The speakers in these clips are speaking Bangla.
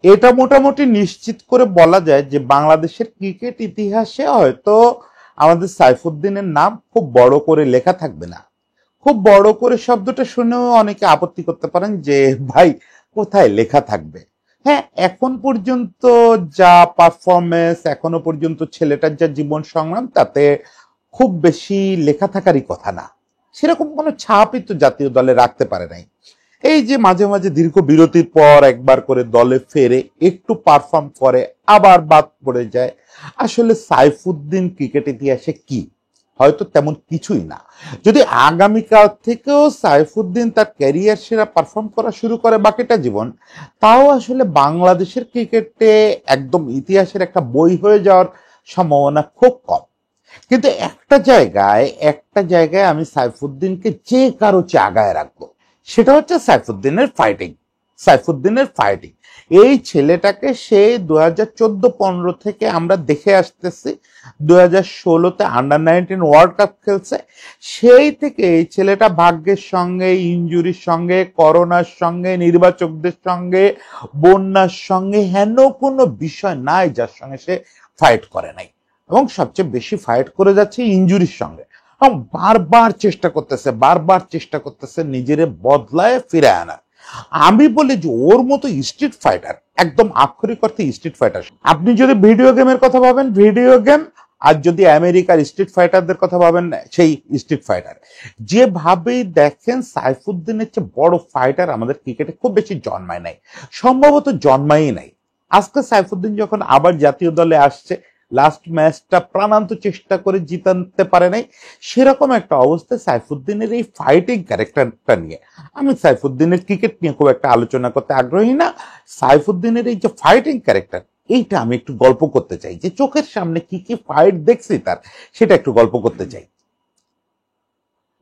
এটা মোটামুটি নিশ্চিত করে বলা যায় যে বাংলাদেশের ক্রিকেট ইতিহাসে হয়তো আমাদের সাইফুদ্দিনের নাম খুব বড় করে লেখা থাকবে না। খুব বড় করে শব্দটা শুনেও অনেকে আপত্তি করতে পারেন যে ভাই কোথায় লেখা থাকবে। হ্যাঁ, এখন পর্যন্ত যা পারফরমেন্স, এখনো পর্যন্ত ছেলেটার যা জীবন সংগ্রাম, তাতে খুব বেশি লেখা থাকারই কথা না। সেরকম কোনো ছাপই তো জাতীয় দলে রাখতে পারে নাই। এই যে মাঝে মাঝে দীর্ঘ বিরতির পর একবার করে দলে ফেরে, একটু পারফর্ম করে, আবার বাদ পড়ে যায়। আসলে সাইফুদ্দিন ক্রিকেট ইতিহাসে কি? হয়তো তেমন কিছুই না। যদি আগামীকাল থেকেও সাইফুদ্দিন তার ক্যারিয়ার সেরা পারফর্ম করা শুরু করে বাকিটা জীবন, তাও আসলে বাংলাদেশের ক্রিকেটে একদম ইতিহাসের একটা বই হয়ে যাওয়ার সম্ভাবনা খুব কম। কিন্তু একটা জায়গায় আমি সাইফুদ্দিনকে যে কারো চেয়ে আগায় রাখবো, সেটা হচ্ছে সাইফুদ্দিনের ফাইটিং। এই ছেলেটাকে সেই 2014-15 থেকে আমরা দেখে আসতেছি। 2016-তে আন্ডার-19 ওয়ার্ল্ড কাপ খেলছে। সেই থেকে এই ছেলেটা ভাগ্যের সঙ্গে, ইনজুরির সঙ্গে, করোনার সঙ্গে, নির্বাচকদের সঙ্গে, বন্যার সঙ্গে, হেন কোনো বিষয় নাই যার সঙ্গে সে ফাইট করে নাই। এবং সবচেয়ে বেশি ফাইট করে যাচ্ছে ইনজুরির সঙ্গে। এবং বারবার চেষ্টা করতেছে নিজের বদলায় ফিরে আনার। আমি বলি যে ওর মতো স্ট্রিট ফাইটার, একদম আক্ষরিক অর্থে স্ট্রিট ফাইটার। আপনি যদি ভিডিও গেমের কথা ভাবেন, ভিডিও গেম, আর যদি আমেরিকার স্ট্রিট ফাইটারদের কথা ভাবেন, সেই স্ট্রিট ফাইটার। যেভাবেই দেখেন, সাইফুদ্দিনের চেয়ে বড় ফাইটার আমাদের ক্রিকেটে খুব বেশি জন্মায় নাই, সম্ভবত জন্মাই নাই। আজকে সাইফুদ্দিন যখন আবার জাতীয় দলে আসছে, লাস্ট ম্যাচটা প্রাণান্ত চেষ্টা করে জিতাতে পারে নাই, সেরকম একটা অবস্থায় সাইফুদ্দিনের এই ফাইটিং ক্যারেক্টারটা নিয়ে, আমি সাইফুদ্দিনের ক্রিকেট নিয়ে খুব একটা আলোচনা করতে আগ্রহী না। সাইফুদ্দিনের এই যে ফাইটিং ক্যারেক্টার, এইটা আমি একটু গল্প করতে চাই, যে চোখের সামনে কি কি ফাইট দেখছি তার, সেটা একটু গল্প করতে চাই।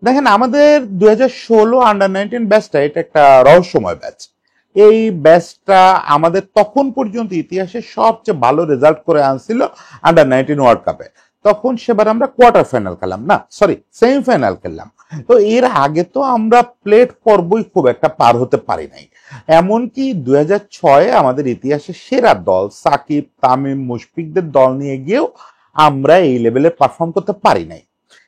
দেখেন, আমাদের 2016 আন্ডার-19 ব্যাচটা, এটা একটা রহস্যময় ব্যাচ। এই ব্যাচটা আমাদের তখন পর্যন্ত ইতিহাসে সবচেয়ে ভালো রেজাল্ট করে আনছিল আন্ডার-19 ওয়ার্ল্ড কাপে। তখন সেবার আমরা কোয়ার্টার ফাইনাল খেললাম, না সরি, সেমিফাইনাল খেললাম। তো এর আগে তো আমরা প্লেট পর্বই খুব একটা পার হতে পারি নাই। এমনকি 2006-এ আমাদের ইতিহাসের সেরা দল সাকিব, তামিম, মুশফিকদের দল নিয়ে গিয়েও আমরা এই লেভেলে পারফর্ম করতে পারি নাই।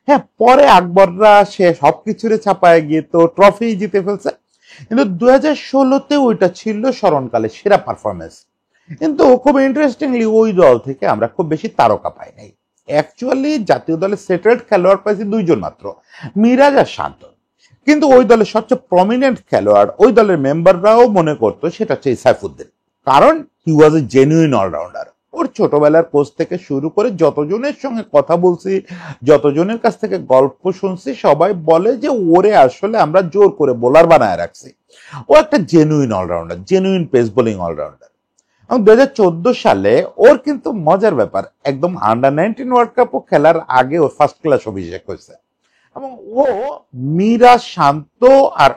হ্যাঁ, পরে আকবররা সে সবকিছুরে ছাপায় গিয়ে তো ট্রফি জিতে ফেলছে। কিন্তু 2016-তে ওইটা ছিল স্মরণকালে সেরা পারফরমেন্স। কিন্তু খুব ইন্টারেস্টিংলি ওই দল থেকে আমরা খুব বেশি তারকা পাই নাই। অ্যাকচুয়ালি জাতীয় দলে সেটেলড খেলোয়াড় পাইছি দুইজন মাত্র, মিরাজ আর শান্ত। কিন্তু ওই দলের সবচেয়ে প্রমিনেন্ট খেলোয়াড়, ওই দলের মেম্বাররাও মনে করতো সেটা হচ্ছে সাইফুদ্দিন। কারণ হি ওয়াজ এ জেনুইন অলরাউন্ডার। ওর ছোটবেলার কোচ থেকে শুরু করে যতজনের সঙ্গে কথা বলছি, যতজনের কাছ থেকে গল্প শুনছি, সবাই বলে যে ওরে আসলে আমরা জোর করে বোলার বানায় রাখছি। ও একটা genuine allrounder, genuine pace bowling allrounder. এবং 2014 সালে ওর কিন্তু মজার ব্যাপার, একদম আন্ডার-19 ওয়ার্ল্ড কাপও খেলার আগে ওর ফার্স্ট ক্লাস অভিষেক হয়েছে। এবং ও, মীরা, শান্ত আর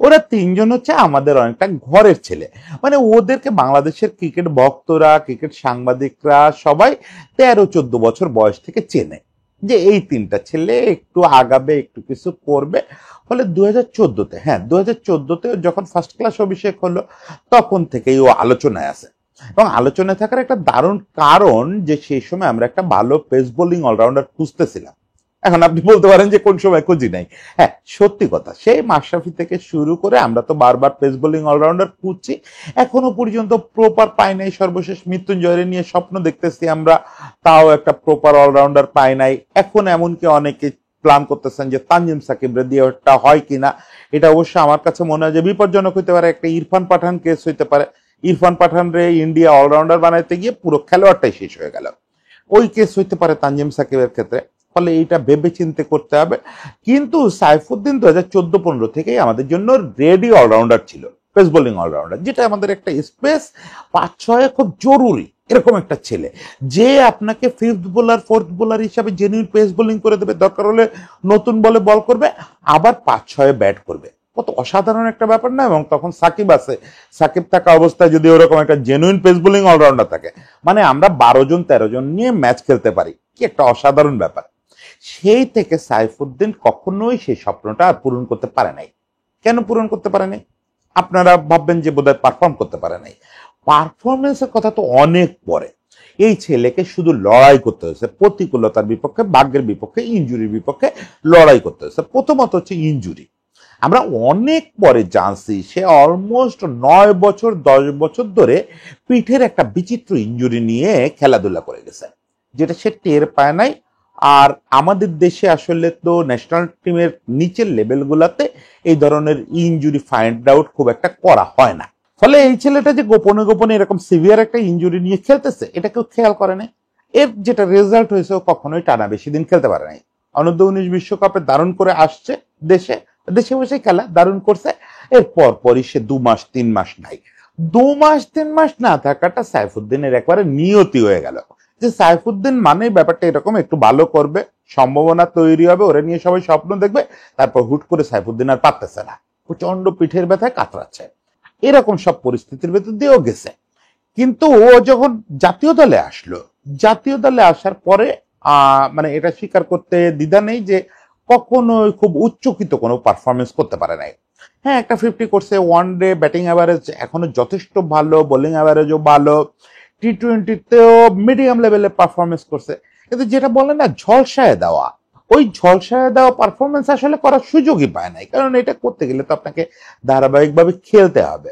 ওরা তিনজন হচ্ছে আমাদের অনেকটা ঘরের ছেলে। মানে ওদেরকে বাংলাদেশের ক্রিকেট ভক্তরা, ক্রিকেট সাংবাদিকরা সবাই 13-14 বছর বয়স থেকে চেনে, যে এই তিনটা ছেলে একটু আগাবে, একটু কিছু করবে। ফলে 2014-তে, হ্যাঁ 2014-তে যখন ফার্স্ট ক্লাস অভিষেক হলো, তখন থেকেই ও আলোচনায় আছে। এবং আলোচনায় থাকার একটা দারুণ কারণ, যে সেই সময় আমরা একটা ভালো পেস বোলিং অলরাউন্ডার খুঁজতেছিলাম। এখন আপনি বলতে পারেন যে কোন সময় খুঁজি নাই। হ্যাঁ, সত্যি কথা, সেই মাশরাফি থেকে শুরু করে আমরা তো বারবার পেস বোলিং অলরাউন্ডার খুঁজছি, এখনো পর্যন্ত প্রপার পাই নাই। সর্বশেষ মৃত্যুঞ্জয়ের নিয়ে স্বপ্ন দেখতেছি আমরা, তাও একটা প্রপার অলরাউন্ডার পাই নাই। এখন এমনকি অনেকে প্ল্যান করতেছেন যে তানজিম সাকিবরে দিয়ে ওটা হয় কিনা। এটা অবশ্য আমার কাছে মনে হয় যে বিপজ্জনক হইতে পারে, একটা ইরফান পাঠান কেস হইতে পারে। ইরফান পাঠান রে ইন্ডিয়া অলরাউন্ডার বানাইতে গিয়ে পুরো খেলোয়াড়টাই শেষ হয়ে গেল, ওই কেস হইতে পারে তানজিম সাকিবের ক্ষেত্রে। ফলে এইটা ভেবে চিন্তে করতে হবে। কিন্তু সাইফুদ্দিন 2014-15 থেকেই আমাদের জন্য রেডি অলরাউন্ডার ছিল, পেস বোলিং অলরাউন্ডার, যেটা আমাদের একটা স্পেস 5-6 খুব জরুরি। এরকম একটা ছেলে যে আপনাকে ফিফথ বোলার, ফোর্থ বোলার হিসাবে জেনুইন পেস বোলিং করে দেবে, দরকার হলে নতুন বলে বল করবে, আবার 5-6 ব্যাট করবে। কত অসাধারণ একটা ব্যাপার না? এবং তখন সাকিব আছে, সাকিব থাকা অবস্থায় যদি ওরকম একটা জেনুইন পেস বোলিং অলরাউন্ডার থাকে, মানে আমরা 12-13 জন নিয়ে ম্যাচ খেলতে পারি, কি একটা অসাধারণ ব্যাপার। সেই থেকে সাইফুদ্দিন কখনোই সেই স্বপ্নটা আর পূরণ করতে পারে নাই। কেন পূরণ করতে পারে নাই? আপনারা ভাববেন যে বোধহয় পারফর্ম করতে পারে নাই। পারফরমেন্সের কথা তো অনেক পরে। এই ছেলেকে শুধু লড়াই করতে হয়েছে, প্রতিকূলতার বিপক্ষে, ভাগ্যের বিপক্ষে, ইনজুরির বিপক্ষে লড়াই করতে হয়েছে। প্রথমত হচ্ছে ইনজুরি। আমরা অনেক পরে জানছি সে অলমোস্ট 9 বছর 10 বছর ধরে পিঠের একটা বিচিত্র ইনজুরি নিয়ে খেলাধুলা করে গেছে, যেটা সে টের পায় নাই। আর আমাদের দেশে আসলে তো ন্যাশনাল টিমের নিচের লেভেলগুলোতে এই ধরনের ইনজুরি ফাইন্ড আউট খুব একটা করা হয় না। ফলে এই ছেলেটা যে গোপনে গোপনে এরকম সিভিয়ার একটা ইনজুরি নিয়ে খেলতেছে, এটা কেউ খেয়াল করে না। এর যেটা রেজাল্ট হয়েছে, ও কখনোই টানা বেশি দিন খেলতে পারে নাই। অনূর্ধ্ব 19 বিশ্বকাপে দারুণ করে আসছে, দেশে দেশে বসে খেলা দারুণ করছে। এর পরপরই সে 2 মাস 3 মাস নাই। 2 মাস 3 মাস না থাকাটা সাইফুদ্দিনের একবারে নিয়তি হয়ে গেল, যে সাইফুদ্দিন মানে ব্যাপারটা এরকম, একটু ভালো করবে, সম্ভাবনা তৈরি হবে, ওরা নিয়ে সবাই স্বপ্ন দেখবে, তারপর হুট করে সাইফুদ্দিন আর পারতেছে না, প্রচন্ড পিঠের ব্যথায় কাতরাচ্ছে। এরকম সব পরিস্থিতির ভেতর দিয়েও গেছে। কিন্তু ও যখন জাতীয় দলে আসলো, জাতীয় দলে আসার পরে মানে এটা স্বীকার করতে দ্বিধা নেই যে কখনো খুব উচ্চকিত কোনো পারফরমেন্স করতে পারে নাই। হ্যাঁ, একটা 50 করছে, ওয়ান ডে ব্যাটিং অ্যাভারেজ এখনো যথেষ্ট ভালো, বোলিং অ্যাভারেজও ভালো, টি-20তেও মিডিয়াম লেভেলের পারফরমেন্স করছে। কিন্তু যেটা বলে না ঝলসায় দেওয়া, ওই ঝলসায় দেওয়া পারফরমেন্স আসলে করার সুযোগই পায় নাই। কারণ এটা করতে গেলে তো আপনাকে ধারাবাহিকভাবে খেলতে হবে।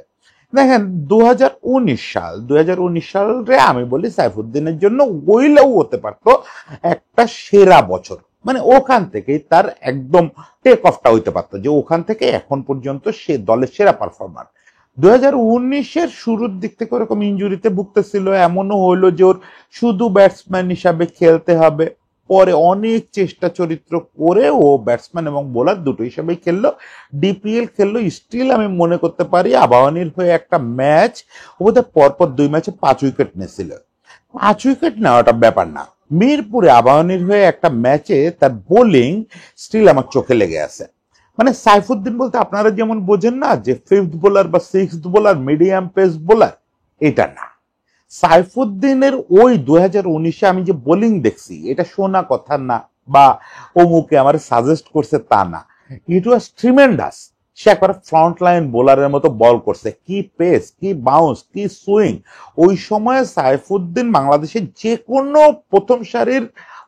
দেখেন 2019 সালে আমি বলি সাইফুদ্দিনের জন্য ওইলেও হতে পারতো একটা সেরা বছর। মানে ওখান থেকেই তার একদম টেক অফটা হইতে পারতো, যে ওখান থেকে এখন পর্যন্ত সে দলের সেরা পারফরমার। 2019-এর শুরুর দিক থেকে ওরকম ইনজুরিতে ভুগতেছিল, এমনও হইলো যে ওর শুধু ব্যাটসম্যান হিসাবে খেলতে হবে। পরে অনেক চেষ্টা চরিত্র করে ও ব্যাটসম্যান এবং বোলার দুটো হিসাবেই খেললো, ডিপিএল খেললো। স্টিল আমি মনে করতে পারি আবাহনীর হয়ে একটা ম্যাচ ওদের পরপর 2 ম্যাচে 5 উইকেট নিয়েছিল। 5 উইকেট নেওয়াটা ব্যাপার না, মিরপুরে আবাহনীর হয়ে একটা ম্যাচে তার বোলিং স্টিল আমার চোখে লেগে আছে। মানে সাইফুদ্দিন বলতে আপনারা যেমন বোঝেন না যে 5th বোলার বা 6th bowler, medium pace bowler, এটা না। সাইফুদ্দিনের ওই 2019-এ আমি যে বোলিং দেখছি, এটা শোনা কথা না বা অমুকে আমার সাজেস্ট করছে তা না, ইট ওয়াজ ট্রিমেন্ডাস। সে একবার ফ্রন্ট লাইন বোলারের মতো বল করছে, কি পেস, কি বাউন্স, কি সুইং। ওই সময় সাইফুদ্দিন বাংলাদেশের যে কোনো প্রথম সারির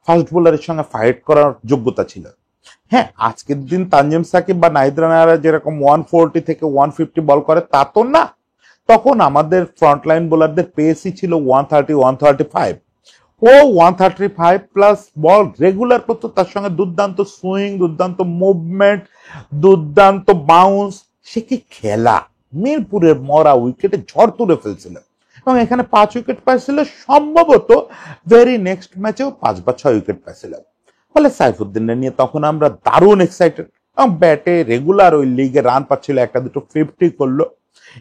ফাস্ট বোলারের সঙ্গে ফাইট করার যোগ্যতা ছিল। হ্যাঁ, আজকের দিন তানজিম সাকিব বা নাহিদ রানারা যেরকম 140 থেকে 150 বল করে তা তো না। তখন আমাদের ফ্রন্টলাইন বোলারদের পেসই ছিল 130 135। ও 135 প্লাস বল রেগুলার করতো, তার সঙ্গে দুর্দান্ত সুইং, দুর্দান্ত মুভমেন্ট, দুর্দান্ত বাউন্স। সে কি খেলা! মিরপুরের মরা উইকেটে ঝড় তুলে ফেলছিল এবং এখানে 5 উইকেট পাইছিল। সম্ভবত ভেরি নেক্সট ম্যাচেও 5 বা 6 উইকেট পাইছিল। ফলে সাইফুদ্দিনের নিয়ে তখন আমরা দারুণ এক্সাইটেড, এবং ব্যাটে রেগুলার ওই লিগে রান পাচ্ছিল, একটা দুটো 50 করলো।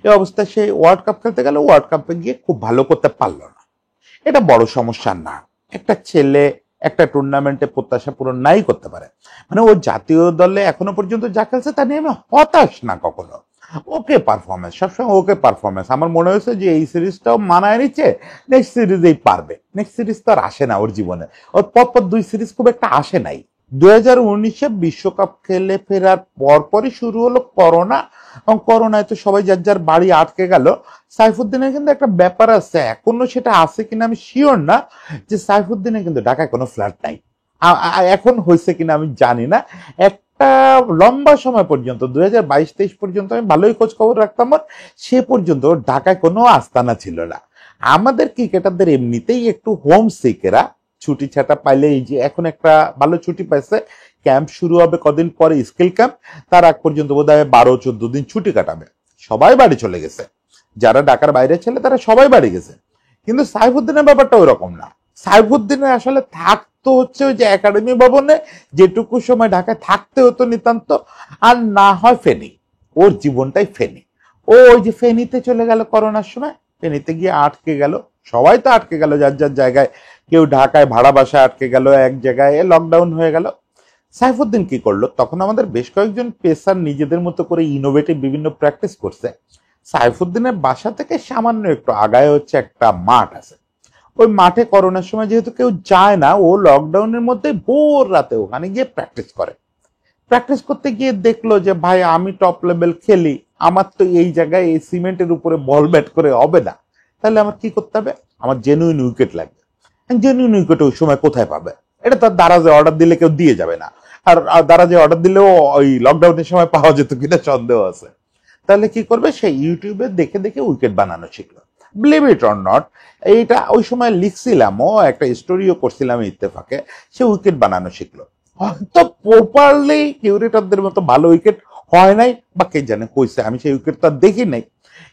এই অবস্থায় সে ওয়ার্ল্ড কাপ খেলতে গেলে ওয়ার্ল্ড কাপে গিয়ে খুব ভালো করতে পারলো না। এটা বড় সমস্যা না, একটা ছেলে একটা টুর্নামেন্টে প্রত্যাশা পূরণ নাই করতে পারে। মানে ও জাতীয় দলে এখনো পর্যন্ত যা খেলছে তা নিয়ে আমি হতাশ না কখনো। ওকে পারফরমেন্স, সবসময় ওকে পারফরমেন্স। আমার মনে হয়েছে যে এই সিরিজটাও মানায় নিচ্ছে, নেক্সট সিরিজেই পারবে। নেক্সট সিরিজ তো আর আসে না ওর জীবনে, ওর পরপর 2 সিরিজ খুব একটা আসে নাই। 2019-এ বিশ্বকাপ খেলে ফেরার পরপরই শুরু হলো করোনা, এবং করোনায় তো সবাই যার যার বাড়ি আটকে গেল। সাইফুদ্দিনের কিন্তু একটা ব্যাপার আছে, এখনো সেটা আছে কিনা আমি শিওর না, যে সাইফুদ্দিনের কিন্তু ঢাকায় কোনো ফ্ল্যাট নাই। এখন হয়েছে কিনা আমি জানি না। একটা লম্বা সময় পর্যন্ত 2022-23 পর্যন্ত আমি ভালোই খোঁজ খবর রাখতাম, সে পর্যন্ত ঢাকায় কোনো আস্তানা ছিল না। আমাদের ক্রিকেটারদের এমনিতেই একটু হোম সিকেরা, ছুটি ছাটা পাইলে, এই যে এখন একটা ভালো ছুটি পাইছে, ক্যাম্প শুরু হবে কদিন পরে, স্কিল ক্যাম্প, তার আগ পর্যন্ত বোধ হয় 12-14 দিন ছুটি কাটাবে, সবাই বাড়ি চলে গেছে। যারা ঢাকার বাইরে ছিল তারা সবাই বাড়ি গেছে। কিন্তু সাইফুদ্দিনের ব্যাপারটা ওই রকম না। সাইফুদ্দিনের আসলে থাকতো হচ্ছে ওই যে একাডেমি ভবনে, যেটুকু সময় ঢাকায় থাকতে হতো নিতান্ত, আর না হয় ফেনী। ওর জীবনটাই ফেনী। ও ওই যে ফেনীতে চলে গেল করোনার সময়, ফেনীতে গিয়ে আটকে গেল। সবাই তো আটকে গেল যার যার জায়গায়, কেউ ঢাকায় ভাড়া বাসায় আটকে গেল, এক জায়গায় লকডাউন হয়ে গেল। সাইফুদ্দিন কি করলো, তখন আমাদের বেশ কয়েকজন পেসার নিজেদের মতো করে ইনোভেটিভ বিভিন্ন প্র্যাকটিস করছে। সাইফুদ্দিনের বাসা থেকে সামান্য একটু আগায় হচ্ছে একটা মাঠ আছে। ওই মাঠে করোনার সময় যেহেতু কেউ যায় না, ও লকডাউনের মধ্যে ভোর রাতে ওখানে গিয়ে প্র্যাকটিস করে। প্র্যাকটিস করতে গিয়ে দেখলো যে ভাই, আমি টপ লেভেল খেলি, আমার তো এই জায়গায় এই সিমেন্টের উপরে বল ব্যাট করে হবে না, তাহলে আমার কি করতে হবে? আমার জেনুইন উইকেট লাগবে। জেনুইন উইকেট ওই সময় কোথায় পাবে? এটা তার দারাজে অর্ডার দিলে কেউ দিয়ে যাবে না। আর দারাজে অর্ডার দিলেও ওই লকডাউনের সময় পাওয়া যেত কিনা সন্দেহ আছে। তাহলে কি করবে? সে ইউটিউবে দেখে দেখে উইকেট বানানো শিখলো। বিলিভ ইট অর নট, এইটা ওই সময় লিখছিলামও, একটা স্টোরিও করছিলাম ইত্তেফাকে। সে উইকেট বানানো শিখলো। হয়তো প্রপারলি কিউরেটরদের মতো ভালো উইকেট হয় নাই, বা কে জানে কইছে, আমি সেই উইকেট তো দেখি নাই,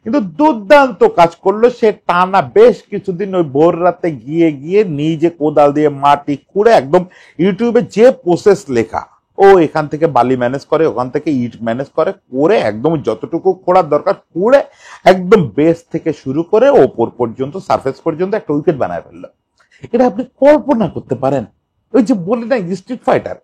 কিন্তু দুর্দান্ত কাজ করলো। সে টানা বেশ কিছুদিন ওই ভোর রাতে গিয়ে গিয়ে নিজে কোদাল দিয়ে মাটি খুঁড়ে একদম ইউটিউবে যে প্রসেস লেখা, ও এখান থেকে বালি ম্যানেজ করে, ওখান থেকে ইট ম্যানেজ করে, করে একদম যতটুকু খোঁড়ার দরকার খুঁড়ে একদম বেস থেকে শুরু করে ওপর পর্যন্ত, সারফেস পর্যন্ত একটা উইকেট বানায় ফেললো। এটা আপনি কল্পনা করতে পারেন? ওই যে বলে না স্ট্রিট ফাইটার,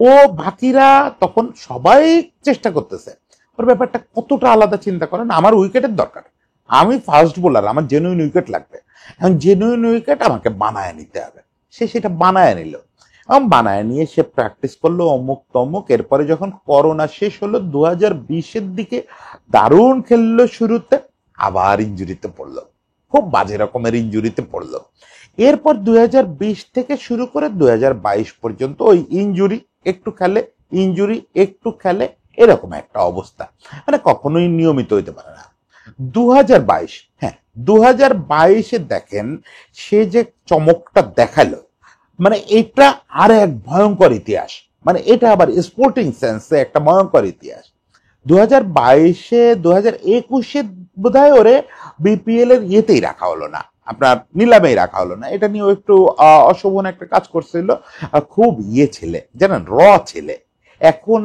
ও বাকিরা তখন সবাই চেষ্টা করতেছে, ওর ব্যাপারটা কতটা আলাদা চিন্তা করেন। আমার উইকেটের দরকার, আমি ফাস্ট বোলার, আমার জেনুইন উইকেট লাগবে, এখন জেনুইন উইকেট আমাকে বানায় নিতে হবে। সে সেটা বানায় নিল, এবং বানায় নিয়ে সে প্র্যাকটিস করলো অমুক তমুক। এরপরে যখন করোনা শেষ হলো 2020-এর দিকে, দারুণ খেললো শুরুতে, আবার ইঞ্জুরিতে পড়লো, খুব বাজে রকমের ইঞ্জুরিতে পড়লো। এরপর 2020 থেকে শুরু করে 2022 পর্যন্ত ওই ইঞ্জুরি একটু খেলে, ইঞ্জুরি একটু খেলে, এরকম একটা অবস্থা, মানে কখনোই নিয়মিত হইতে পারে না। 2022, হ্যাঁ 2022-এ দেখেন সে যে চমকটা দেখালো, মানে এটা আর এক ভয়ঙ্কর ইতিহাস, মানে এটা আবার স্পোর্টিং সেন্সে একটা ভয়ঙ্কর ইতিহাস। 2022-এ 2021-এ বোধহয় ওরে বিপিএল এর ইয়েতেই রাখা হলো না, আপনার নিলামেই রাখা হলো না। এটা নিয়েও একটু অশোভন একটা কাজ করছিল। খুব ইয়ে ছেলে জানেন, র ছেলে। এখন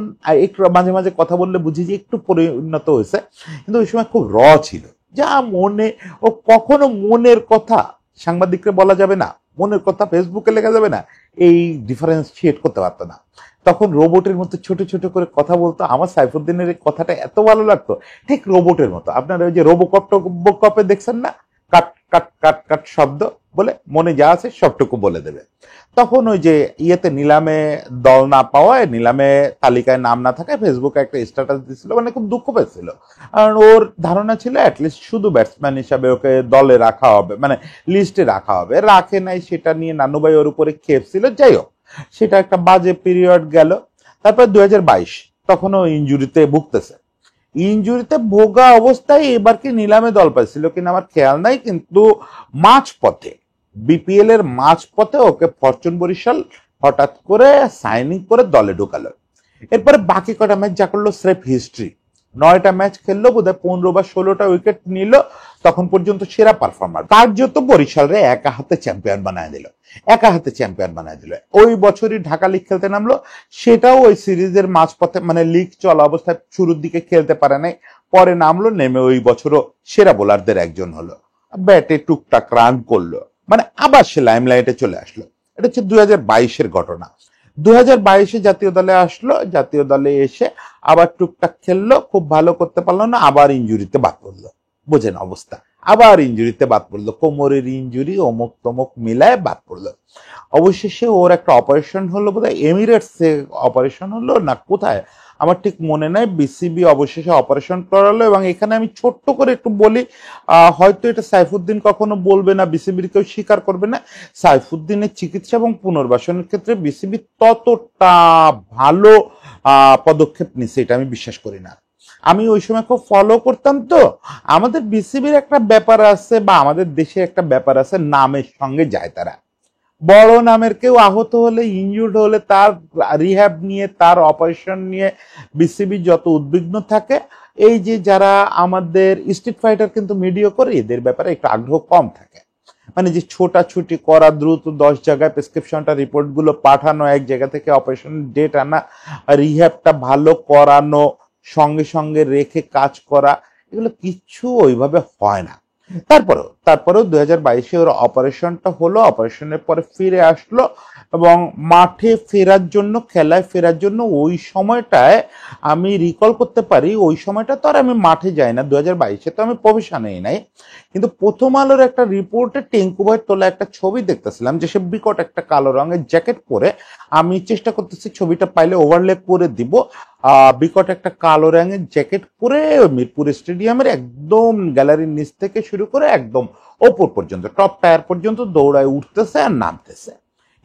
একটু মাঝে মাঝে কথা বললে বুঝি যে একটু পরিণত হয়েছে, কিন্তু ওই সময় খুব র ছিল। যা মনে, ও কখনো মনের কথা সাংবাদিককে বলা যাবে না, মনের কথা ফেসবুকে লেখা যাবে না, এই ডিফারেন্সিয়েট করতে পারতো না। তখন রোবটের মতো ছোট ছোট করে কথা বলতো। আমার সাইফুদ্দিনের কথাটা এত ভালো লাগতো, ঠিক রোবটের মতো। আপনারা ওই যে রোবোকপে দেখছেন না, কাট কাট কাট কাট শব্দ বলে, মনে যা আছে সবটুকু বলে দেবে। তখন ওই যে ইয়েতে নিলামে দল না পাওয়ায়, নিলামে তালিকায় নাম না থাকায় ফেসবুকে একটা স্ট্যাটাস দিছিল, মানে খুব দুঃখ পেয়েছিল। কারণ ওর ধারণা ছিল অ্যাটলিস্ট শুধু ব্যাটসম্যান হিসাবে ওকে দলে রাখা হবে, মানে লিস্টে রাখা হবে, রাখে নাই। সেটা নিয়ে নানুভাই ওর উপরে খেপছিল। যাই হোক, সেটা একটা বাজে পিরিয়ড গেল। তারপর 2022, তখনও ইঞ্জুরিতে ভুগতেছে। ইঞ্জুরিতে ভোগা অবস্থায় এবার কি নিলামে দল পাইছিল কিনা আমার খেয়াল নাই, কিন্তু মাঝপথে, বিপিএল এর মাঝপথে ওকে ফরচুন বরিশাল হঠাৎ করে সাইনিং করে দলে ঢুকালো। এরপরে বাকি কটা ম্যাচ যা করলো স্রেফ হিস্ট্রি। 9টা ম্যাচ খেললো, বোধহয় 15 বা 16টা উইকেট নিল, তখন পর্যন্ত সেরা পারফর্মার। কার্যত বরিশালরে একা হাতে চ্যাম্পিয়ন বানায় দিল, একা হাতে চ্যাম্পিয়ন বানায় দিল। ওই বছরই ঢাকা লিগ খেলতে নামলো, সেটাও ওই সিরিজের মাঝপথে, মানে লিগ চলা অবস্থায় শুরুর দিকে খেলতে পারে নাই, পরে নামলো, নেমে ওই বছরও সেরা বোলারদের একজন হলো, ব্যাটে টুকটাক রান করলো, মানে আবার সে লাইমলাইটে চলে আসলো। এটা হচ্ছে 2022-এর ঘটনা। 2022-এ জাতীয় দলে আসলো, জাতীয় দলে এসে আবার টুকটাক খেললো, খুব ভালো করতে পারলো না, আবার ইঞ্জুরিতে বাদ পড়লো। বোঝেন অবস্থা, আবার ইঞ্জুরিতে বাদ পড়লো, কোমরের ইঞ্জুরি অমুক তমুক মিলায় বাদ পড়লো। অবশেষে ওর একটা অপারেশন হলো, বোধহয় এমিরেটসে অপারেশন হলো না কোথায় আমার ঠিক মনে নাই। বিসিবি অবশেষে অপারেশন করালো। এবং এখানে আমি ছোট্ট করে একটু বলি, হয়তো এটা সাইফুদ্দিন কখনো বলবে না, বিসিবির কেউ স্বীকার করবে না, সাইফুদ্দিনের চিকিৎসা এবং পুনর্বাসনের ক্ষেত্রে বিসিবি ততটা ভালো পদক্ষেপ নিচ্ছে এটা আমি বিশ্বাস করি না। আমি ওই সময় খুব ফলো করতাম। তো আমাদের বিসিবির একটা ব্যাপার আছে, বা আমাদের দেশে একটা ব্যাপার আছে, নামের সঙ্গে যায় তারা। বড় নামের কেউ আহত হলে, ইনজুর্ড হলে, তার রিহ্যাব নিয়ে, তার অপারেশন নিয়ে বিসিবি যত উদ্বিগ্ন থাকে, এই যে যারা আমাদের স্ট্রিট ফাইটার কিন্তু মিডিয়া করে, এদের ব্যাপারে একটু আগ্রহ কম থাকে। মানে যে ছোটাছুটি করা, দ্রুত 10 জায়গায় প্রেসক্রিপশনটা, রিপোর্ট গুলো পাঠানো, এক জায়গা থেকে অপারেশন ডেট আনা, রিহ্যাবটা ভালো করানো, সঙ্গে সঙ্গে রেখে কাজ করা, এগুলো কিচ্ছু ওইভাবে হয় না। তারপরেও 2022-এ ওর অপারেশনটা হলো, অপারেশনের পরে ফিরে আসলো, এবং মাঠে ফেরার জন্য, খেলায় ফেরার জন্য, ওই সময়টায় আমি রিকল করতে পারি, ওই সময়টা তো আর আমি মাঠে যাই না, 2022-এ তো আমি প্রফেশনেই নাই, কিন্তু প্রথম আলোর একটা রিপোর্টে টেঙ্কু ভাইয়ের তোলা একটা ছবি দেখতেছিলাম, যে সে বিকট একটা কালো রঙের জ্যাকেট পরে, আমি চেষ্টা করতেছি ছবিটা পাইলে ওভারলে করে দিব, বিকট একটা কালো রঙের জ্যাকেট পরে মিরপুর স্টেডিয়ামের একদম গ্যালারির নিচ থেকে শুরু করে একদম ওপর পর্যন্ত টপ টায়ার পর্যন্ত দৌড়ায় উঠতেছে আর নামতেছে।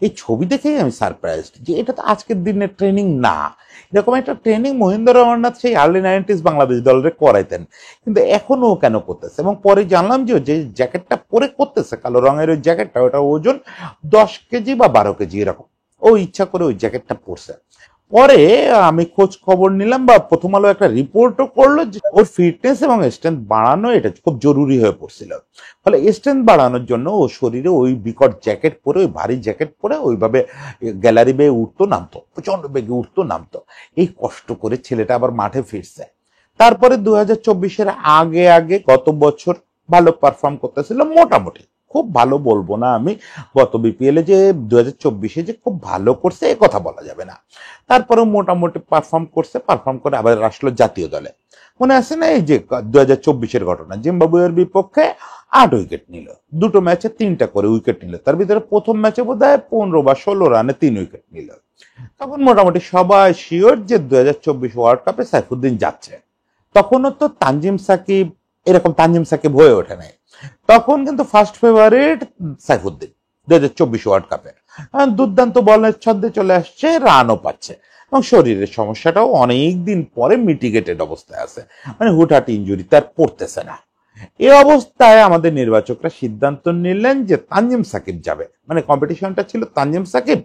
এই ছবি দেখেই আমি সারপ্রাইজড যে এটা তো আজকের দিনের ট্রেনিং না। এরকম একটা ট্রেনিং মহিন্দর অমরনাথ সেই আর্লি 90s বাংলাদেশ দলের করাইতেন, কিন্তু এখনো ও কেন করতেছে? এবং পরে জানলাম যে জ্যাকেটটা পরে করতেছে, কালো রঙের ওই জ্যাকেটটা, ওটা ওজন 10 কেজি বা 12 কেজি এরকম। ও ইচ্ছা করে ওই জ্যাকেটটা পরছে। পরে আমি খোঁজ খবর নিলাম, বা প্রথম আলো একটা রিপোর্টও করলো যে ওর ফিটনেস এবং স্ট্রেংথ বাড়ানো এটা খুব জরুরি হয়ে পড়ছিল। ফলে স্ট্রেংথ বাড়ানোর জন্য ও শরীরে ওই বিকট জ্যাকেট পরে, ওই ভারী জ্যাকেট পরে ওইভাবে গ্যালারি বেয়ে উঠতো নামতো, প্রচন্ড বেগে উঠতো নামতো। এই কষ্ট করে ছেলেটা আবার মাঠে ফিরছে। তারপরে 2024-এর আগে আগে গত বছর ভালো পারফর্ম করতেছিল মোটামুটি, খুব ভালো বলবো না আমি। গত বিপিএল এ যে 2024-এ যে খুব ভালো করছে এ কথা বলা যাবে না। তারপরে মোটামুটি পারফর্ম করছে, পারফর্ম করে আবার আসলো জাতীয় দলে। মনে আছে না এই যে 2024-এর ঘটনা, জিম্বাবুয়ের বিপক্ষে 8 উইকেট নিল, দুটো ম্যাচে 3টা করে উইকেট নিল। তার ভিতরে প্রথম ম্যাচে বোধহয় 15 বা 16 রানে 3 উইকেট নিল। তখন মোটামুটি সবাই শিওর যে 2024 ওয়ার্ল্ড কাপে সাইফুদ্দিন যাচ্ছে। তখনও তো তানজিম সাকিব, এরকম তানজিম সাকিব হয়ে ওঠে নাই। তখন কিন্তু ফার্স্ট ফেভারিট সাইফুদ্দিন 2024 ওয়ার্ল্ড কাপে। দুর্দান্ত বলের ছন্দে চলে আসছে, রানও পাচ্ছে, এবং শরীরের সমস্যাটাও অনেক দিন পরে মিটিগেটেড অবস্থায় আছে, মানে হুটহাট ইনজুরি তার পড়তেছে না। এই অবস্থায় আমাদের নির্বাচকরা সিদ্ধান্ত নিলেন যে তানজিম সাকিব যাবে, মানে কম্পিটিশনটা ছিল তানজিম সাকিব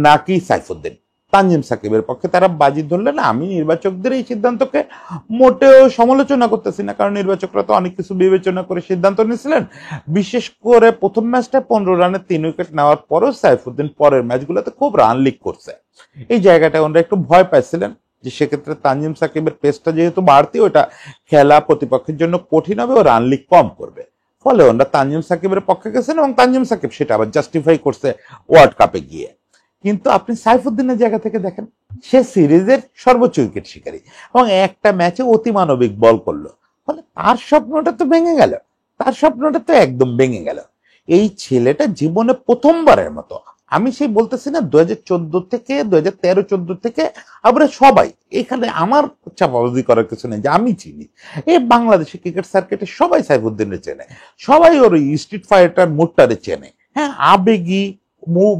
নাকি সাইফুদ্দিন। তানজিম সাকিবের পক্ষে তারা বাজি ধরলেন। আমি নির্বাচকদের এই সিদ্ধান্তকে মোটেও সমালোচনা করতেছি না, কারণ নির্বাচকরা তো অনেক কিছু বিবেচনা করে সিদ্ধান্ত নিয়েছিলেন। বিশেষ করে প্রথম ম্যাচটা 15 রানে 3 উইকেট নেওয়ার পরও সাইফুদ্দিন পরের ম্যাচগুলোতে খুব রান লিক করছে। এই জায়গাটা ওনারা একটু ভয় পাইছিলেন যে সেক্ষেত্রে তানজিম সাকিবের পেসটা যেহেতু বাড়তি, ওটা খেলা প্রতিপক্ষের জন্য কঠিন হবে, ও রান লিক কম করবে। ফলে ওনারা তানজিম সাকিবের পক্ষে গেছেন, এবং তানজিম সাকিব সেটা আবার জাস্টিফাই করছে ওয়ার্ল্ড কাপে গিয়ে। কিন্তু আপনি সাইফুদ্দিনের জায়গা থেকে দেখেন, সে সিরিজের সর্বোচ্চ উইকেট শিকারী এবং একটা ম্যাচে অতিমানবিক বল করলো। ফলে তার স্বপ্নটা তো ভেঙে গেল, তার স্বপ্নটা তো একদম ভেঙে গেল। এই ছেলেটা জীবনে প্রথমবারের মতো, আমি সেই বলতেছি না 2014 থেকে 2013-14 থেকে আমরা সবাই এখানে, আমার চাপাবাজি করার কিছু নেই যে আমি চিনি, এই বাংলাদেশের ক্রিকেট সার্কিটে সবাই সাইফুদ্দিনের চেনে, সবাই ওর স্ট্রিট ফাইটার মুডটারে চেনে। হ্যাঁ, আবেগী,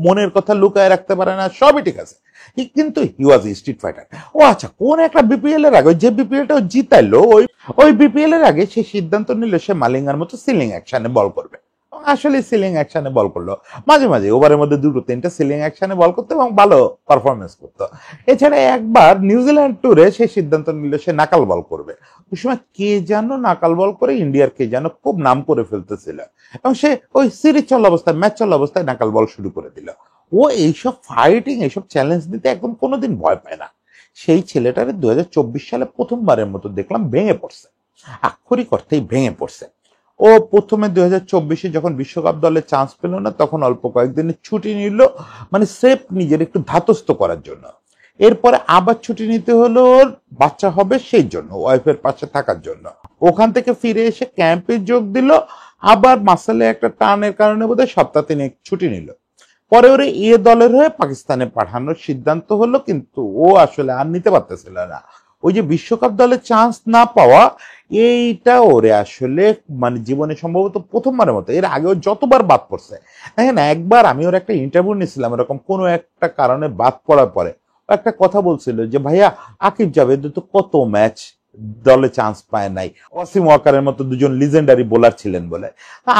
মনের কথা লুকায় রাখতে পারে না, সবই ঠিক আছে, কিন্তু হি ওয়াজ স্ট্রিট ফাইটার। ও আচ্ছা, কোন একটা বিপিএল এর আগে, যে বিপিএলটা জিতাইলো, ওই বিপিএল এর আগে সে সিদ্ধান্ত নিল সে মালিঙ্গার মতো সিলিং অ্যাকশনে বল করবে। আসলে সিলিং অ্যাকশনে বল করলো, মাঝে মাঝে ওভারের মধ্যে 2-3টা সিলিং অ্যাকশনে বল করতো এবং ভালো পারফরমেন্স করতো। এছাড়া একবার নিউজিল্যান্ড ট্যুরে সে সিদ্ধান্ত নিল সে নাকাল বল করবে। ওই সময় কে যেন নাকাল বল করে ইন্ডিয়ার কে যেন খুব নাম করে ফেলতেছিল, এবং সে ওই সিরিজ চলা অবস্থায়, ম্যাচ চলা অবস্থায় নাকাল বল শুরু করে দিল। ও এইসব ফাইটিং, এইসব চ্যালেঞ্জ দিতে একদম কোনোদিন ভয় পায় না। সেই ছেলেটারে 2024 সালে প্রথমবারের মতো দেখলাম ভেঙে পড়ছে, আক্ষরিক অর্থেই ভেঙে পড়ছে। ও প্রথমে 2024-এ যখন বিশ্বকাপ দলে চান্স পেল না, তখন অল্প কয়েকদিনের ছুটি নিল, মানে সেফ নিজের একটু ধাতস্থ করার জন্য। এরপরে আবার ছুটি নিতে হলো, ওর বাচ্চা হবে সেই জন্য, ওয়াইফের পাশে থাকার জন্য। ওখান থেকে ফিরে এসে ক্যাম্পে যোগ দিল, আবার মাসালে একটা টানের কারণে বোধহয় সপ্তাহ 3 ছুটি নিল। পরে ওরে দলের হয়ে পাকিস্তানে পাঠানোর সিদ্ধান্ত হলো, কিন্তু ও আসলে আর নিতে পারতেছিল না। ওই যে বিশ্বকাপ দলে চান্স না পাওয়া, এইটা ওরে আসলে মানে জীবনে সম্ভবত প্রথমবারের মতো, এর আগেও যতবার বাদ পড়ছে। দেখেন, একবার আমি ওর একটা ইন্টারভিউ নিয়েছিলাম, এরকম কোনো একটা কারণে বাদ পড়ার পরে ও একটা কথা বলছিল যে ভাইয়া, আকিব জাভেদ তো কত ম্যাচ দলে চান্স পায় নাই, ওয়াসিম ওয়াকারের মতো দুজন লিজেন্ডারি বোলার ছিলেন বলে।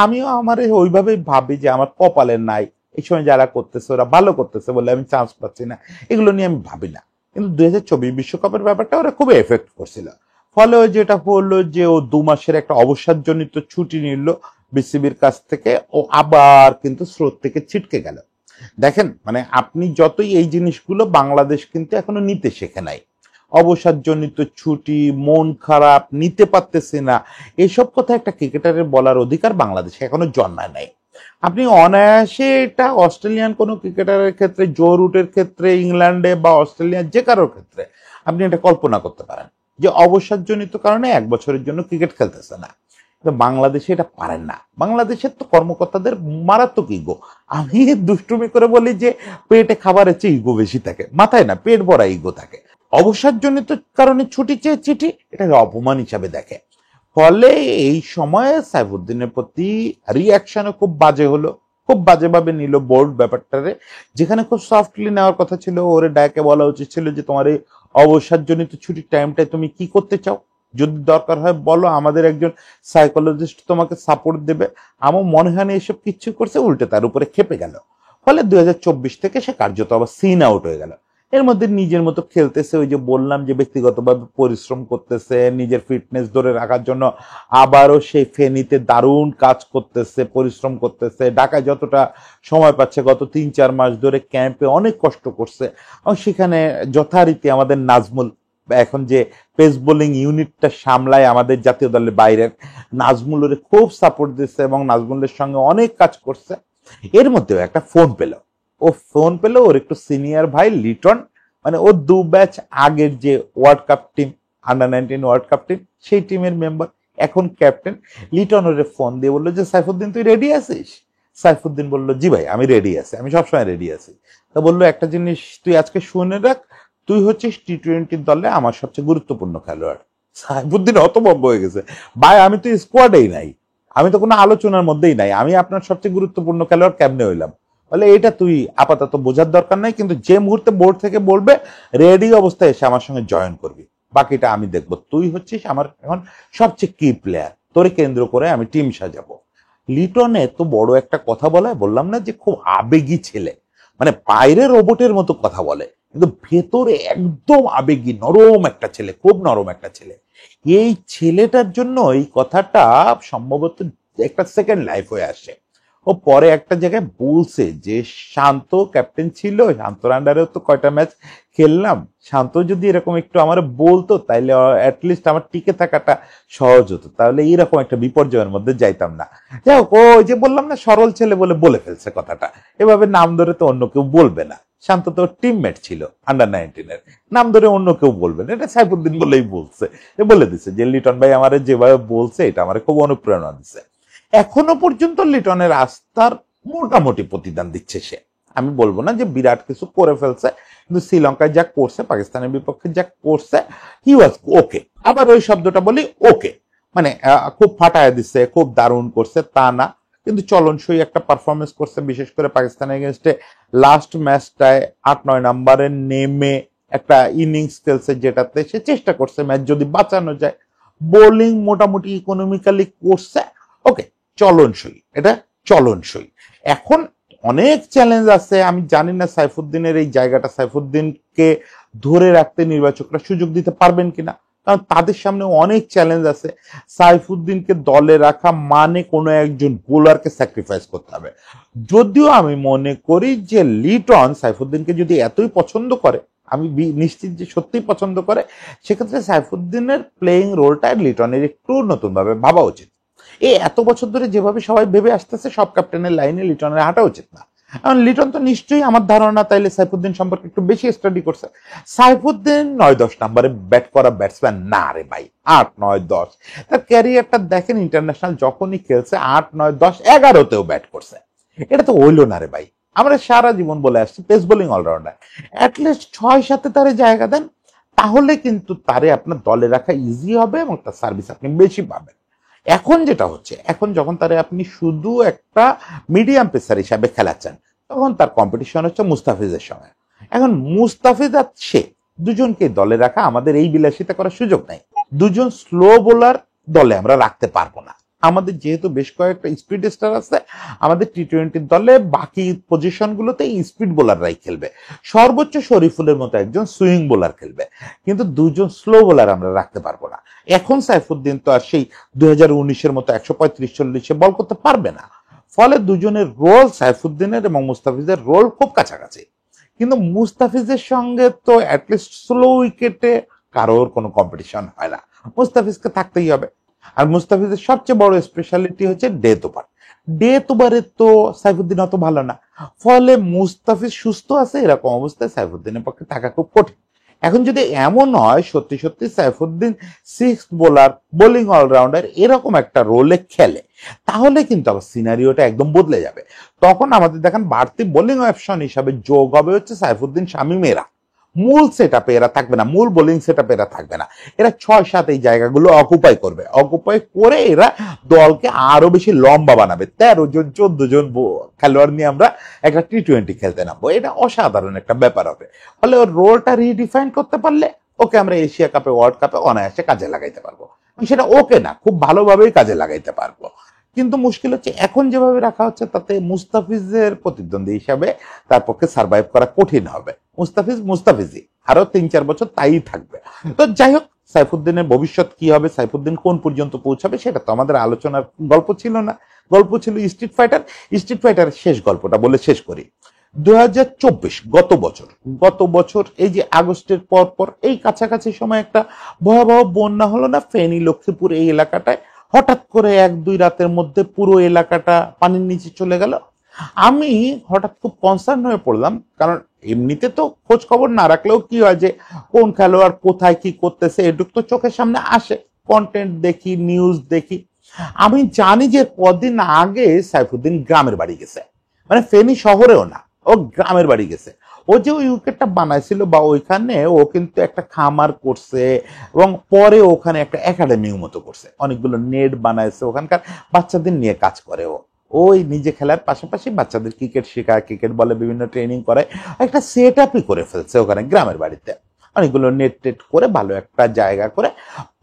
আমিও আমার ওইভাবেই ভাবি যে আমার কপালে নাই, এই সময় যারা করতেছে ওরা ভালো করতেছে বলে আমি চান্স পাচ্ছি না, এগুলো নিয়ে আমি ভাবি না। কিন্তু 2024 বিশ্বকাপের ব্যাপারটা ওরা খুবই এফেক্ট করছিল। ফলে যেটা হলো যে ও 2 মাসের একটা অবসাদজনিত ছুটি নিল বিসিবির কাছ থেকে, ও আবার কিন্তু স্রোত থেকে ছিটকে গেল। দেখেন, মানে আপনি যতই এই জিনিসগুলো, বাংলাদেশ কিন্তু এখনো নিতে শেখে নাই। অবসাদজনিত ছুটি, মন খারাপ, নিতে পারতেছে না, এসব কথা একটা ক্রিকেটারের বলার অধিকার বাংলাদেশে এখনো জন্মায় নাই। আপনি অনায়াসে এটা অস্ট্রেলিয়ান কোনো ক্রিকেটারের ক্ষেত্রে, জো রুটের ক্ষেত্রে, ইংল্যান্ডে বা অস্ট্রেলিয়ার যে কারোর ক্ষেত্রে আপনি এটা কল্পনা করতে পারেন যে অবসাদজনিত কারণে 1 বছরের জন্য ক্রিকেট খেলতেছে না। বাংলাদেশে এটা পারেন না। বাংলাদেশের তো কর্মকর্তাদের মারাত্মক ইগো। আমি দুষ্টুমি করে বলি যে পেটে খাবারের চেয়ে ইগো বেশি থাকে, মাথায় না, পেট ভরা ইগো থাকে। অবসাদজনিত কারণে ছুটি চেয়ে চিঠি, এটাকে অপমান হিসাবে দেখে। ফলে এই সময়ে সাইফুদ্দিনের প্রতি রিয়াকশনও খুব বাজে হলো, খুব বাজেভাবে নিল বোর্ড ব্যাপারটারে। যেখানে খুব সফটলি নেওয়ার কথা ছিল, ওরে ডাকে বলা উচিত ছিল যে তোমার এই অবসরজনিত ছুটির টাইমটায় তুমি কি করতে চাও, যদি দরকার হয় বলো, আমাদের একজন সাইকোলজিস্ট তোমাকে সাপোর্ট দেবে। আমার মনে হয় না এসব কিচ্ছু করছে, উল্টে তার উপরে খেপে গেল। ফলে 2024 থেকে সে কার্যত আবার সিন আউট হয়ে গেল। এর মধ্যে নিজের মতো খেলতেছে, ওই যে বললাম যে ব্যক্তিগতভাবে পরিশ্রম করতেছে নিজের ফিটনেস ধরে রাখার জন্য, আবারও সেই ফেনীতে দারুণ কাজ করতেছে, পরিশ্রম করতেছে। ঢাকায় যতটা সময় পাচ্ছে গত 3-4 মাস ধরে ক্যাম্পে অনেক কষ্ট করছে, এবং সেখানে যথারীতি আমাদের নাজমুল, এখন যে পেস বোলিং ইউনিটটা সামলায় আমাদের জাতীয় দলের বাইরের, নাজমুলের খুব সাপোর্ট দিচ্ছে এবং নাজমুলের সঙ্গে অনেক কাজ করছে। এর মধ্যেও একটা ফোন পেল, ওর একটু সিনিয়র ভাই লিটন, মানে ও 2 ব্যাচ আগের যে world cup team, under nineteen world cup team, সেই টিমের মেম্বার, এখন ক্যাপ্টেন। লিটন ওরে ফোন দিয়ে বললো যে সাইফুদ্দিন তুই রেডি আছিস? সাইফুদ্দিন বললো জি ভাই আমি রেডি আছি, আমি সবসময় রেডি আছি। তা বললো একটা জিনিস তুই আজকে শুনে রাখ, তুই হচ্ছিস টি-20 দলে আমার সবচেয়ে গুরুত্বপূর্ণ খেলোয়াড়। সাইফুদ্দিন হতভম্ব হয়ে গেছে, ভাই আমি তো স্কোয়াডেই নাই, আমি তো কোনো আলোচনার মধ্যেই নাই, আমি আপনার সবচেয়ে গুরুত্বপূর্ণ খেলোয়াড় কেমনে হইলাম? বলে এটা তুই আপাতত বোঝার দরকার নাই, কিন্তু যে মুহূর্তে বোর্ড থেকে বলবে রেডি অবস্থায় এসে আমার সঙ্গে জয়েন করবি, বাকিটা আমি দেখবো। তুই হচ্ছিস আমার এখন সবচেয়ে কি প্লেয়ার, তোরে কেন্দ্র করে আমি টিম সাজাবো। লিটনে তো বড় একটা কথা বলায়, বললাম না যে খুব আবেগী ছেলে, মানে বাইরে রোবটের মতো কথা বলে কিন্তু ভেতরে একদম আবেগী, নরম একটা ছেলে, খুব নরম একটা ছেলে। এই ছেলেটার জন্য এই কথাটা সম্ভবত একটা সেকেন্ড লাইফ হয়ে আসে। ও পরে একটা জায়গায় বলছে যে শান্ত ক্যাপ্টেন ছিল, শান্তর আন্ডারেও তো কয়টা ম্যাচ খেললাম, শান্ত যদি এরকম একটু আমার বলতো তাইলে অ্যাটলিস্ট আমার টিকে থাকাটা সহজ হতো, তাহলে এইরকম একটা বিপর্যয়ের মধ্যে যাইতাম না। যাই হোক, ওই যে বললাম না সরল ছেলে বলে ফেলছে কথাটা, এভাবে নাম ধরে তো অন্য কেউ বলবে না। শান্ত তো টিমমেট ছিল আন্ডার-19 নাম ধরে অন্য কেউ বলবে না, এটা সাইফুদ্দিন বলেই বলছে, বলে দিছে যে লিটন ভাই আমার যেভাবে বলছে এটা আমার খুব অনুপ্রেরণা দিচ্ছে। এখনো পর্যন্ত লিটনের আস্থার মোটামুটি প্রতিদান দিচ্ছে সে। আমি বলবো না যে বিরাট কিছু করে ফেলছে, কিন্তু শ্রীলঙ্কায় যা করছে, পাকিস্তানের বিপক্ষে যা করছে, হি ওয়াজ ওকে। আবার ওই শব্দটা বলি ওকে, মানে খুব ফাটায় দিচ্ছে, খুব দারুণ করছে তা না, কিন্তু চলনসই একটা পারফরমেন্স করছে। বিশেষ করে পাকিস্তানের এগেনস্টে লাস্ট ম্যাচটায় 8-9 নম্বরে নেমে একটা ইনিংস খেলছে, যেটাতে সে চেষ্টা করছে ম্যাচ যদি বাঁচানো যায়। বোলিং মোটামুটি ইকোনমিক্যালি করছে, ওকে, চলনসই, এটা চলনসই। এখন অনেক চ্যালেঞ্জ আছে, আমি জানি না সাইফুদ্দিনের এই জায়গাটা সাইফুদ্দিনকে ধরে রাখতে নির্বাচকরা সুযোগ দিতে পারবেন কিনা, কারণ তাদের সামনে অনেক চ্যালেঞ্জ আছে। সাইফুদ্দিনকে দলে রাখা মানে কোনো একজন বোলারকে স্যাক্রিফাইস করতে হবে। যদিও আমি মনে করি যে লিটন সাইফুদ্দিনকে যদি এতই পছন্দ করে, আমি নিশ্চিত যে সত্যিই পছন্দ করে, সেক্ষেত্রে সাইফুদ্দিনের প্লেয়িং রোলটা লিটনের একটু নতুনভাবে ভাবা উচিত। এত বছর ধরে যেভাবে সবাই ভেবে আসতেছে সব ক্যাপ্টেনের লাইনে লিটনের হাঁটা উচিত না। কারণ লিটন তো নিশ্চয়ই, আমার ধারণা তাইলে সাইফুদ্দিন সম্পর্কে একটু বেশি স্টাডি করছে। সাইফুদ্দিন 9-10 নম্বরে ব্যাট করা ব্যাটসম্যান না রে ভাই, 8-9-10 তার ক্যারিয়ারটা দেখেন, ইন্টারন্যাশনাল যখনই খেলছে 8-9-10 11তেও ব্যাট করছে, এটা তো হইলো না রে ভাই। আমরা সারা জীবন বলে আসছি পেস বোলিং অলরাউন্ডার, অ্যাটলিস্ট 6-7 তারে জায়গা দেন, তাহলে কিন্তু তারে আপনার দলে রাখা ইজি হবে এবং তার সার্ভিস আপনি বেশি পাবেন। এখন যেটা হচ্ছে, এখন যখন তারে আপনি শুধু একটা মিডিয়াম পেসার হিসাবে খেলাচ্ছেন, তখন তার কম্পিটিশন হচ্ছে মুস্তাফিজের সঙ্গে। এখন মুস্তাফিজ আর সে দুজনকে দলে রাখা আমাদের এই বিলাসিতা করার সুযোগ নাই। দুজন স্লো বোলার দলে আমরা রাখতে পারবো না। আমাদের যেহেতু বেশ কয়েকটা স্পিড স্টার আছে, আমাদের টি-20 দলে বাকি পজিশন গুলোতে স্পিড বোলাররাই খেলবে, সর্বোচ্চ শরীফুলের মতো একজন সুইং বোলার খেলবে, কিন্তু দুজন স্লো বোলার আমরা রাখতে পারবো না। এখন সাইফুদ্দিন তো আর সেই 2019-এর মতো 135-40 বল করতে পারবে না। ফলে দুজনের রোল, সাইফুদ্দিনের এবং মুস্তাফিজের রোল খুব কাছাকাছি, কিন্তু মুস্তাফিজের সঙ্গে তো অ্যাটলিস্ট স্লো উইকেটে কারোর কোনো কম্পিটিশন হয় না, মুস্তাফিজকে থাকতেই হবে। আর মুস্তাফিজের সবচেয়ে বড় স্পেশালিটি হচ্ছে ডেথ ওভার। ডেথ ওভারে তো সাইফুদ্দিন অত ভালো না, ফলে মুস্তাফিজ সুস্থ আছে এরকম অবস্থায় সাইফুদ্দিনের পক্ষে থাকা খুব কঠিন। এখন যদি এমন হয় সত্যি সত্যি সাইফুদ্দিন 6 বোলার, বোলিং অলরাউন্ডার এরকম একটা রোলে খেলে, তাহলে কিন্তু আবার সিনারিওটা একদম বদলে যাবে। তখন আমাদের দেখেন বাড়তি বোলিং অপশন হিসাবে যোগ হবে হচ্ছে সাইফুদ্দিন, শামীম এরা। মূল সেট আপে এরা থাকবে না, মূল বোলিং সেট আপে এরা থাকবে না। এরা 6-7 এই জায়গাগুলো অকুপাই করবে, অকুপাই করে এরা দলকে আরো বেশি লম্বা বানাবে। 13 জন 14 জন খেলোয়াড় নিয়ে আমরা একটা T20 খেলতে নামবো। এটা অসাধারণ একটা ব্যাপার হবে। ফলে ওর রোলটা রিডিফাইন করতে পারলে ওকে আমরা এশিয়া কাপে, ওয়ার্ল্ড কাপে অনায়াসে কাজে লাগাইতে পারবো। সেটা ওকে না, খুব ভালোভাবেই কাজে লাগাইতে পারবো। কিন্তু মুশকিল হচ্ছে এখন যেভাবে রাখা হচ্ছে তাতে মুস্তাফিজের প্রতিদ্বন্দ্বী হিসাবে তার পক্ষে সার্ভাইভ করা কঠিন হবে। মুস্তাফিজই আরো 3-4 বছর তাই থাকবে। তো যাই হোক, সাইফুদ্দিনের ভবিষ্যৎ কি হবে, সাইফুদ্দিন কোন পর্যন্ত পৌঁছাবে, সেটা তো আমাদের আলোচনার গল্প ছিল না। গল্প ছিল স্ট্রিট ফাইটার। স্ট্রিট ফাইটারের শেষ গল্পটা বলে শেষ করি। 2024 গত বছর এই যে আগস্টের পর এই কাছাকাছি সময় একটা ভয়াবহ বন্যা হলো না ফেনী, লক্ষ্মীপুর এই এলাকাটায়। হঠাৎ করে 1-2 রাতের মধ্যে পুরো এলাকাটা পানির নিচে চলে গেল। আমি হঠাৎ খুব কনসার্ন হয়ে পড়লাম, কারণ এমনিতে তো খোঁজ খবর না রাখলেও কি হয় যে কোন খেলোয়াড় কোথায় কি করতেছে এটুক তো চোখের সামনে আসে, কন্টেন্ট দেখি, নিউজ দেখি। আমি জানি যে কদিন আগে সাইফুদ্দিন গ্রামের বাড়ি গেছে, মানে ফেনী শহরেও না, ও গ্রামের বাড়ি গেছে। ও যে ওই উইকেটটা বানাইছিল বা ওইখানে ও কিন্তু একটা খামার করছে এবং পরে ওখানে একটা একাডেমির মতো করছে, অনেকগুলো নেট বানাইছে, ওখানকার বাচ্চাদের নিয়ে কাজ করে। ওই নিজে খেলার পাশাপাশি বাচ্চাদের ক্রিকেট শেখায়, ক্রিকেট বলে বিভিন্ন ট্রেনিং করে, একটা সেট আপই করে ফেলছে ওখানে গ্রামের বাড়িতে। অনেকগুলো নেট টেট করে ভালো একটা জায়গা করে,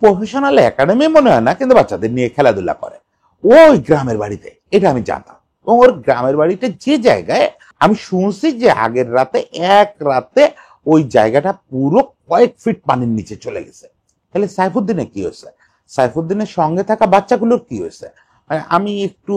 প্রফেশনাল একাডেমি মনে হয় না, কিন্তু বাচ্চাদের নিয়ে খেলাধুলা করে ওই গ্রামের বাড়িতে। এটা আমি জানতাম। এবং ওর গ্রামের বাড়িতে যে জায়গায় আমি শুনছি যে আগের রাতে এক রাতে ওই জায়গাটা পুরো কয়েক ফিট পানির নিচে চলে গেছে। তাহলে সাইফুদ্দিনের কি হয়েছে, সাইফুদ্দিনের সঙ্গে থাকা বাচ্চাগুলোর কি হয়েছে? আমি একটু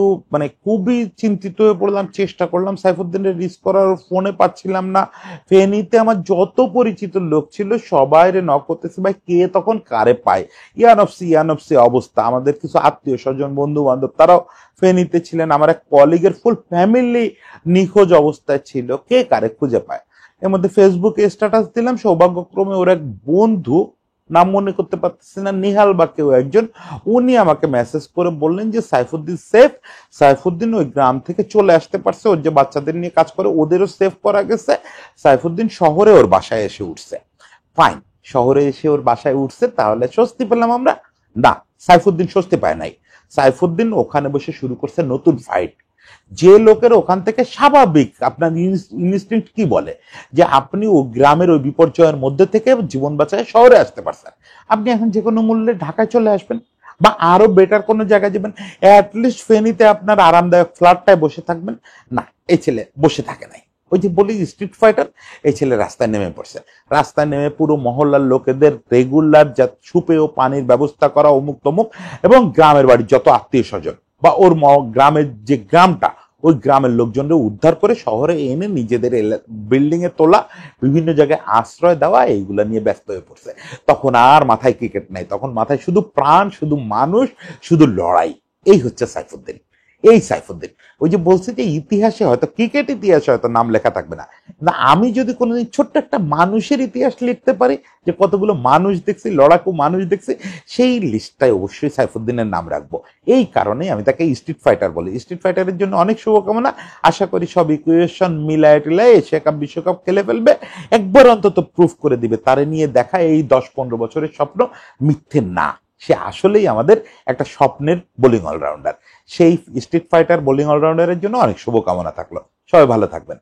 খুবই চিন্তিত হয়ে পড়লাম, চেষ্টা করলাম সাইফুদ্দিনের রিচ করার, ফোনে পাচ্ছিলাম না। ফেনীতে আমার যত পরিচিত লোক ছিল সবাই নক করতেছে, ভাই কে তখন কারে পায়, ইয়ানফসি অবস্থা। আমাদের কিছু আত্মীয় স্বজন, বন্ধু বান্ধব তারাও ফেনীতে ছিলেন, আমার এক কলিগের ফুল ফ্যামিলি নিখোঁজ অবস্থায় ছিল, কে কারে খুঁজে পায়। এর মধ্যে ফেসবুকে স্ট্যাটাস দিলাম, সৌভাগ্যক্রমে ওর এক বন্ধু, নাম মনে করতে পারতেছি না, নিহাল বা কেউ একজন, উনি আমাকে মেসেজ করে বললেন যে সাইফুদ্দিন সেফ, সাইফুদ্দিন ওই গ্রাম থেকে চলে আসতে পারছে, ওর যে বাচ্চাদের নিয়ে কাজ করে ওদেরও সেফ করা গেছে, সাইফুদ্দিন শহরে ওর বাসায় এসে উঠছে। ফাইন, শহরে এসে ওর বাসায় উঠছে, তাহলে স্বস্তি পেলাম আমরা? না, সাইফুদ্দিন স্বস্তি পায় নাই। সাইফুদ্দিন ওখানে বসে শুরু করছে নতুন ফাইট। যে লোকের ওখান থেকে স্বাভাবিক আপনার ইনস্টিংক্ট কি বলে যে আপনি ও গ্রামের ওই বিপর্যয়ের মধ্যে থেকে জীবন বাঁচায় শহরে আসতে পারছেন, আপনি এখন যে কোনো মূল্যে ঢাকায় চলে আসবেন বা আরো বেটার কোনো জায়গায় যাবেন, অ্যাটলিস্ট ফেনীতে আপনার আরামদায়ক ফ্ল্যাটটায় বসে থাকবেন। না, এই ছেলে বসে থাকে নাই। ওই যে বলি স্ট্রিট ফাইটার, এই ছেলে রাস্তায় নেমে পড়ছে। রাস্তায় নেমে পুরো মহল্লার লোকেদের রেগুলার যা সুপে ও পানির ব্যবস্থা করা, অমুক তমুক, এবং গ্রামের বাড়ির যত আত্মীয় স্বজন বা ওর গ্রামের যে গ্রামটা, ওই গ্রামের লোকজনকে উদ্ধার করে শহরে এনে নিজেদের বিল্ডিং এ তোলা, বিভিন্ন জায়গায় আশ্রয় দেওয়া, এইগুলা নিয়ে ব্যস্ত হয়ে পড়ছে। তখন আর মাথায় ক্রিকেট নাই, তখন মাথায় শুধু প্রাণ, শুধু মানুষ, শুধু লড়াই। এই হচ্ছে সাইফুদ্দিন। এই সাইফুদ্দিন ওই যে বলছে যে ইতিহাসে হয়তো, ক্রিকেট ইতিহাসে হয়তো নাম লেখা থাকবে না, না আমি যদি কোনোদিন ছোট্ট একটা মানুষের ইতিহাস লিখতে পারি, যে কতগুলো মানুষ দেখছি, লড়াকু মানুষ দেখছি, সেই লিস্টটায় অবশ্যই সাইফুদ্দিনের নাম রাখবো। এই কারণেই আমি তাকে স্ট্রিট ফাইটার বলি। স্ট্রিট ফাইটারের জন্য অনেক শুভকামনা। আশা করি সব ইকুয়েশন মিলায় টিলায় এশিয়া কাপ, বিশ্বকাপ খেলে ফেলবে, একবার অন্তত প্রুফ করে দিবে তারে নিয়ে দেখা এই 10-15 বছরের স্বপ্ন মিথ্যে না। সে আসলেই আমাদের একটা স্বপ্নের বোলিং অলরাউন্ডার। সেই স্ট্রিট ফাইটার বোলিং অলরাউন্ডারের জন্য অনেক শুভকামনা থাকলো। সবাই ভালো থাকবেন।